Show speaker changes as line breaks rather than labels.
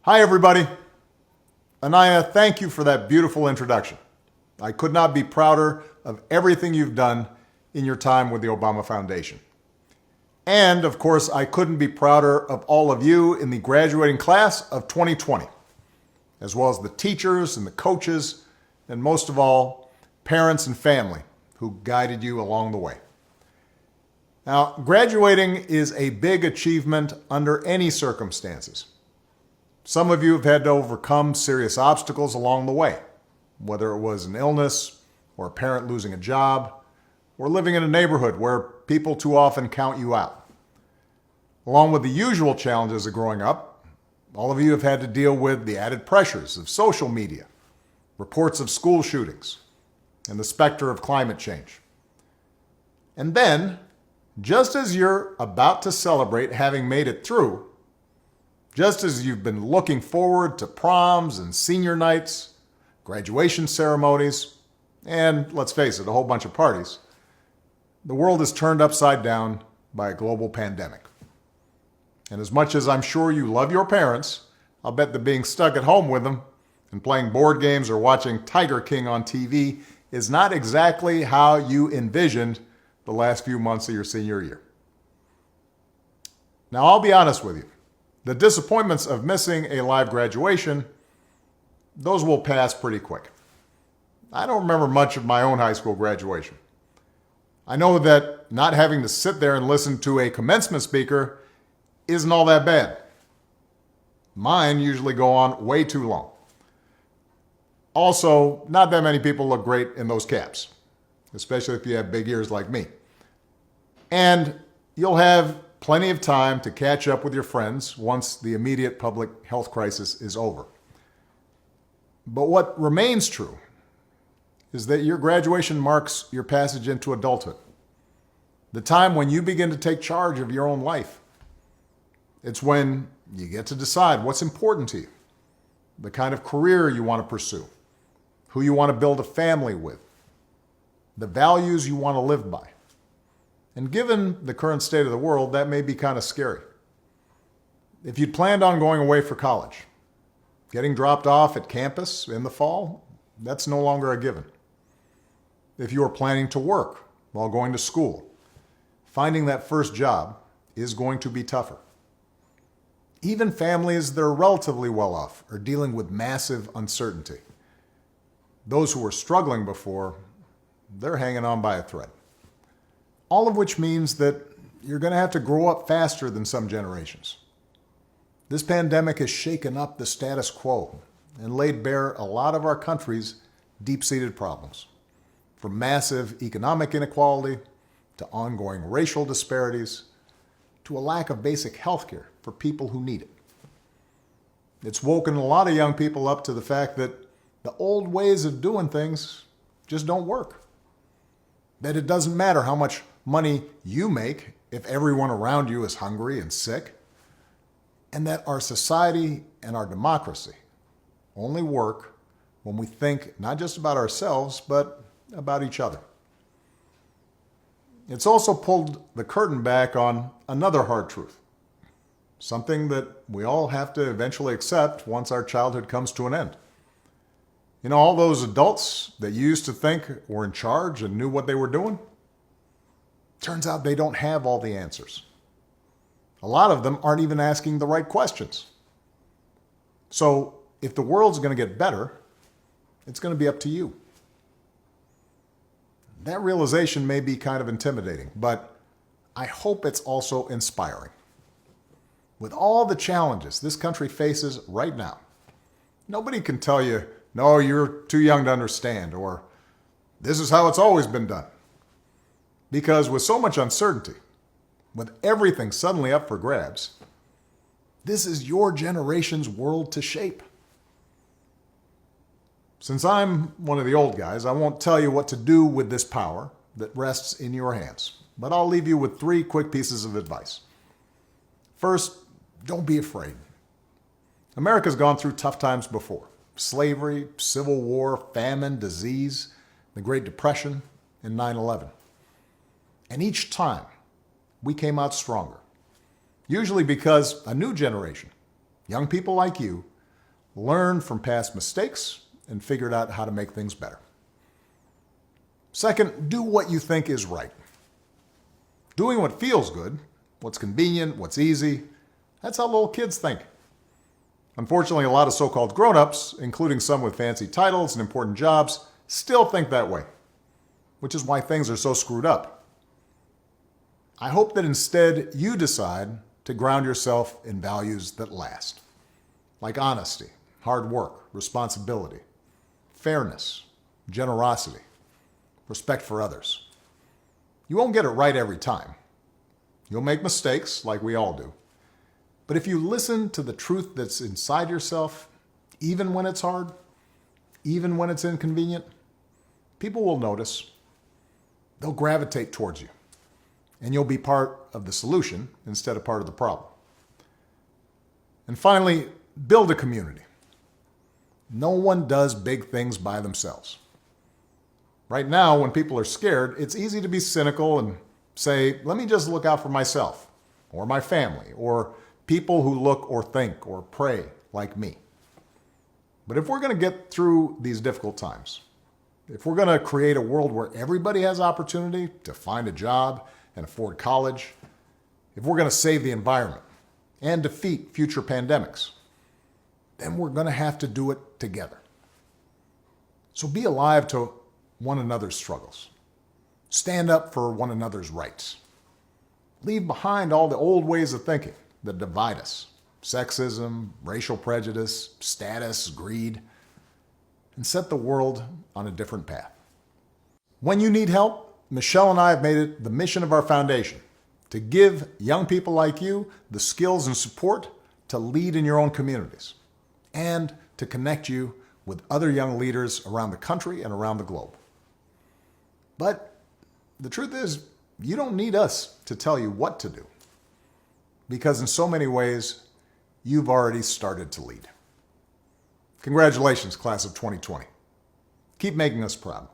Hi, everybody. Anaya, thank you for that beautiful introduction. I could not be prouder of everything you've done in your time with the Obama Foundation. And, of course, I couldn't be prouder of all of you in the graduating class of 2020, as well as the teachers and the coaches, and most of all, parents and family who guided you along the way. Now, graduating is a big achievement under any circumstances. Some of you have had to overcome serious obstacles along the way, whether it was an illness or a parent losing a job or living in a neighborhood where people too often count you out. Along with the usual challenges of growing up, all of you have had to deal with the added pressures of social media, reports of school shootings, and the specter of climate change. And then, just as you're about to celebrate having made it through, just as you've been looking forward to proms and senior nights, graduation ceremonies, and, let's face it, a whole bunch of parties, the world is turned upside down by a global pandemic. And as much as I'm sure you love your parents, I'll bet that being stuck at home with them and playing board games or watching Tiger King on TV is not exactly how you envisioned the last few months of your senior year. Now, I'll be honest with you. The disappointments of missing a live graduation, those will pass pretty quick. I don't remember much of my own high school graduation. I know that not having to sit there and listen to a commencement speaker isn't all that bad. Mine usually go on way too long. Also, not that many people look great in those caps, especially if you have big ears like me. And you'll have plenty of time to catch up with your friends once the immediate public health crisis is over. But what remains true is that your graduation marks your passage into adulthood, the time when you begin to take charge of your own life. It's when you get to decide what's important to you, the kind of career you want to pursue, who you want to build a family with, the values you want to live by. And given the current state of the world, that may be kind of scary. If you'd planned on going away for college, getting dropped off at campus in the fall, that's no longer a given. If you are planning to work while going to school, finding that first job is going to be tougher. Even families that are relatively well off are dealing with massive uncertainty. Those who were struggling before, they're hanging on by a thread. All of which means that you're going to have to grow up faster than some generations. This pandemic has shaken up the status quo and laid bare a lot of our country's deep-seated problems, from massive economic inequality to ongoing racial disparities to a lack of basic health care for people who need it. It's woken a lot of young people up to the fact that the old ways of doing things just don't work. That it doesn't matter how much money you make if everyone around you is hungry and sick, and that our society and our democracy only work when we think not just about ourselves, but about each other. It's also pulled the curtain back on another hard truth, something that we all have to eventually accept once our childhood comes to an end. You know, all those adults that you used to think were in charge and knew what they were doing, turns out they don't have all the answers. A lot of them aren't even asking the right questions. So if the world's going to get better, it's going to be up to you. That realization may be kind of intimidating, but I hope it's also inspiring. With all the challenges this country faces right now, nobody can tell you, no, you're too young to understand, or this is how it's always been done. Because with so much uncertainty, with everything suddenly up for grabs, this is your generation's world to shape. Since I'm one of the old guys, I won't tell you what to do with this power that rests in your hands, but I'll leave you with 3 quick pieces of advice. First, don't be afraid. America's gone through tough times before. Slavery, civil war, famine, disease, the Great Depression, and 9/11. And each time, we came out stronger. Usually because a new generation, young people like you, learned from past mistakes, and figured out how to make things better. Second, do what you think is right. Doing what feels good, what's convenient, what's easy, that's how little kids think. Unfortunately, a lot of so-called grown-ups, including some with fancy titles and important jobs, still think that way, which is why things are so screwed up. I hope that instead you decide to ground yourself in values that last, like honesty, hard work, responsibility, fairness, generosity, respect for others. You won't get it right every time. You'll make mistakes, like we all do. But if you listen to the truth that's inside yourself, even when it's hard, even when it's inconvenient, people will notice. They'll gravitate towards you. And you'll be part of the solution instead of part of the problem. And finally, build a community. No one does big things by themselves. Right now, when people are scared, it's easy to be cynical and say, let me just look out for myself, or my family, or people who look or think or pray like me. But if we're going to get through these difficult times, if we're going to create a world where everybody has opportunity to find a job and afford college, if we're going to save the environment and defeat future pandemics, then we're going to have to do it together. So be alive to one another's struggles. Stand up for one another's rights. Leave behind all the old ways of thinking that divide us. Sexism, racial prejudice, status, greed, and set the world on a different path. When you need help, Michelle and I have made it the mission of our foundation to give young people like you the skills and support to lead in your own communities and to connect you with other young leaders around the country and around the globe. But the truth is, you don't need us to tell you what to do, because in so many ways, you've already started to lead. Congratulations, class of 2020. Keep making us proud.